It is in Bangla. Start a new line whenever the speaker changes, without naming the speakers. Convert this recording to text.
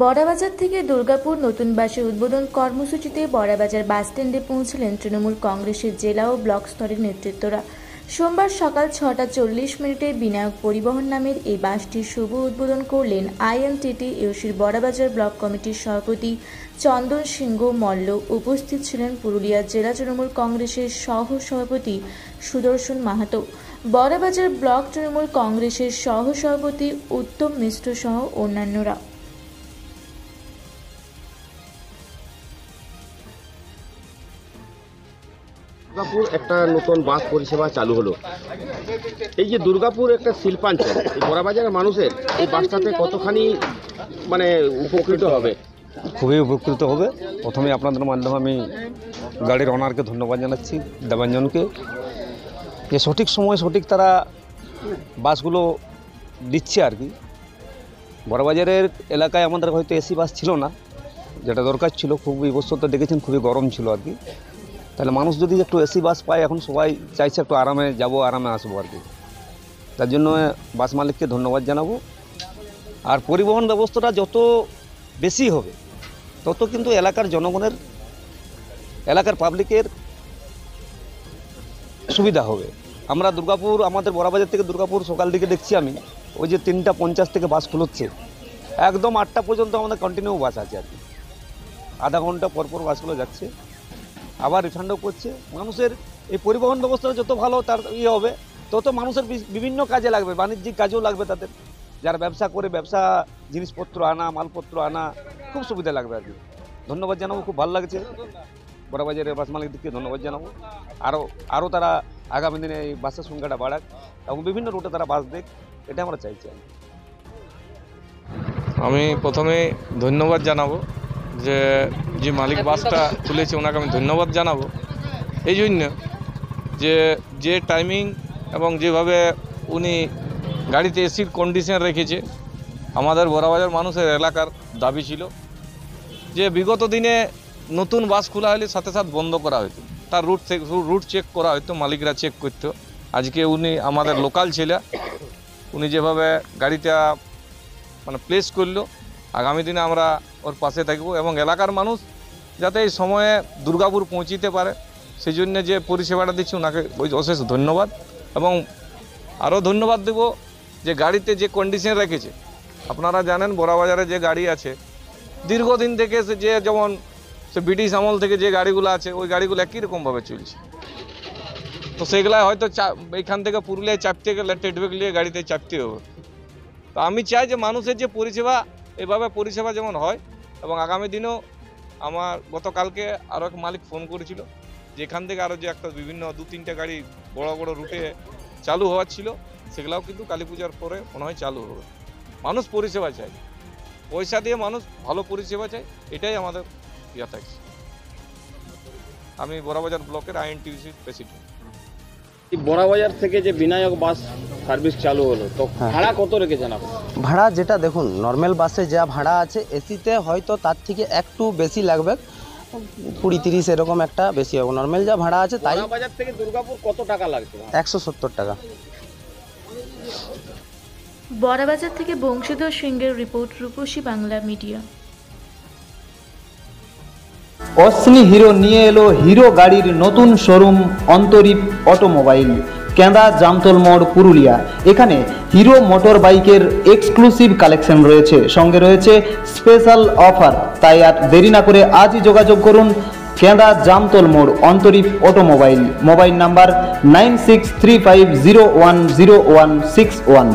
বড়াবাজার থেকে দুর্গাপুর নতুন বাসের উদ্বোধন কর্মসূচিতে বড়াবাজার বাসস্ট্যান্ডে পৌঁছলেন তৃণমূল কংগ্রেসের জেলা ও ব্লক স্তরের নেতৃত্বরা। সোমবার সকাল 6টা 40 মিনিটে বিনায়ক পরিবহন নামের এই বাসটির শুভ উদ্বোধন করলেন আইএনটিটিইউসির বড়াবাজার ব্লক কমিটির সভাপতি চন্দন সিংহ মল্ল। উপস্থিত ছিলেন পুরুলিয়া জেলা তৃণমূল কংগ্রেসের সহ সভাপতি সুদর্শন মাহাতো, বড়াবাজার ব্লক তৃণমূল কংগ্রেসের সহ সভাপতি উত্তম মিশ্র সহ অন্যান্যরা।
দুর্গাপুর একটা নতুন বাস পরিষেবা চালু হলো। এই যে দুর্গাপুর একটা শিল্পাঞ্চল, এই বড়াবাজারের মানুষের এই বাসটাতে কতখানি উপকৃত হবে?
খুবই উপকৃত হবে। প্রথমে আপনাদের মাধ্যমে আমি গাড়ির ওনারকে ধন্যবাদ জানাচ্ছি, দেবাঞ্জনকে, যে সঠিক সময় সঠিক তারা বাসগুলো দিচ্ছে আর কি। বড়াবাজারের এলাকায় আমাদের হয়তো এসি বাস ছিল না, যেটা দরকার ছিল। খুবই বছরটা দেখেছেন খুবই গরম ছিল আর কি। তাহলে মানুষ যদি একটু এসি বাস পায়, এখন সবাই চাইছে একটু আরামে যাব, আরামে আসবো আর কি। তার জন্য বাস মালিককে ধন্যবাদ জানাবো। আর পরিবহন ব্যবস্থাটা যত বেশি হবে তত কিন্তু এলাকার জনগণের, এলাকার পাবলিকের সুবিধা হবে। আমরা দুর্গাপুর, আমাদের বড়াবাজার থেকে দুর্গাপুর সকাল দিকে দেখছি আমি, ওই যে 3টা 50 থেকে বাস খুলছে, একদম 8টা পর্যন্ত আমাদের কন্টিনিউ বাস আছে আর কি। আধা ঘন্টা পরপর বাসগুলো যাচ্ছে, আবার রিফান্ডও করছে। মানুষের এই পরিবহন ব্যবস্থাটা যত ভালো তার হবে, তত মানুষের বিভিন্ন কাজে লাগবে, বাণিজ্যিক কাজেও লাগবে তাদের। যারা ব্যবসা করে, ব্যবসা জিনিসপত্র আনা, মালপত্র আনা, খুব সুবিধা লাগবে আর কি। ধন্যবাদ জানাবো, খুব ভালো লাগছে। বড়াবাজারের বাস মালিকদেরকে ধন্যবাদ জানাবো। আরও তারা আগামী দিনে এই বাসের সংখ্যাটা বাড়াক এবং বিভিন্ন রুটে তারা বাস দেখ, এটা আমরা চাইছি।
আমি প্রথমে ধন্যবাদ জানাবো যে মালিক বাসটা খুলেছে, ওনাকে আমি ধন্যবাদ জানাবো এই জন্য যে টাইমিং এবং যেভাবে উনি গাড়িতে এসির কন্ডিশন রেখেছে। আমাদের বড়াবাজার মানুষের এলাকার দাবি ছিল যে বিগত দিনে নতুন বাস খোলা হলে সাথে সাথে বন্ধ করা হতো, তার রুট চেক করা হতো, মালিকরা চেক করতো। আজকে উনি আমাদের লোকাল ছেলে, উনি যেভাবে গাড়িটা প্লেস করলো, আগামী দিনে আমরা ওর পাশে থাকবো এবং এলাকার মানুষ যাতে এই সময়ে দুর্গাপুর পৌঁছিতে পারে, সেই জন্য যে পরিষেবাটা দিচ্ছি ওনাকে অশেষ ধন্যবাদ। এবং আরও ধন্যবাদ দেব যে গাড়িতে যে কন্ডিশন রেখেছে। আপনারা জানেন বড়াবাজারে যে গাড়ি আছে দীর্ঘদিন থেকে, যেমন ব্রিটিশ আমল থেকে যে গাড়িগুলো আছে, ওই গাড়িগুলো একই রকমভাবে চলছে। তো সেগুলো হয়তো এইখান থেকে পুরুলিয়ায় চাপতে গেলে টেটবেগ নিয়ে গাড়িতে চাপতে হবে। তো আমি চাই যে মানুষের যে পরিষেবা, এভাবে পরিষেবা যেমন হয়। এবং আগামী দিনেও আমার গতকালকে আরও এক মালিক ফোন করেছিল যে এখান থেকে আরও যে একটা বিভিন্ন 2-3টা গাড়ি বড় বড় রুটে চালু হওয়ার ছিল, সেগুলাও কিন্তু কালী পূজার পরে মনে হয় চালু হবে। মানুষ পরিষেবা চাই, পয়সা দিয়ে মানুষ ভালো পরিষেবা চাই, এটাই আমাদের ইয়া থাকছে। আমি বড়াবাজার ব্লকের আইএনটিটিইউসির প্রেসিডেন্ট।
বড়াবাজার থেকে যে বিনায়ক বাস সার্ভিস চালু হলো, তো ভাড়া কত রেখেছেন আপনি?
ভাড়া যেটা দেখুন, নর্মাল বাসে যা ভাড়া আছে, এসিতে হয়তো তার থেকে একটু বেশি লাগবে, 20-30 এরকম একটা বেশি হবে। নর্মাল যা ভাড়া আছে তাই।
বড়াবাজার থেকে দুর্গাপুর কত টাকা লাগছে?
170 টাকা।
বড়াবাজার থেকে বংশীধর সিংহের রিপোর্ট, রূপসী বাংলা মিডিয়া।
অশ্নি হিরো নিয়ে এলো হিরো গাড়ির নতুন শোরুম অন্তরীপ অটোমোবাইল, কেন্দা জামতল মোড়, পুরুলিয়া। এখানে হিরো মোটর বাইকের এক্সক্লুসিভ কালেকশন রয়েছে, সঙ্গে রয়েছে স্পেশাল অফার। তাই আর দেরি না করে আজই যোগাযোগ করুন কেন্দা জামতল মোড় অন্তরীপ অটোমোবাইল। Mobile number 9635010161।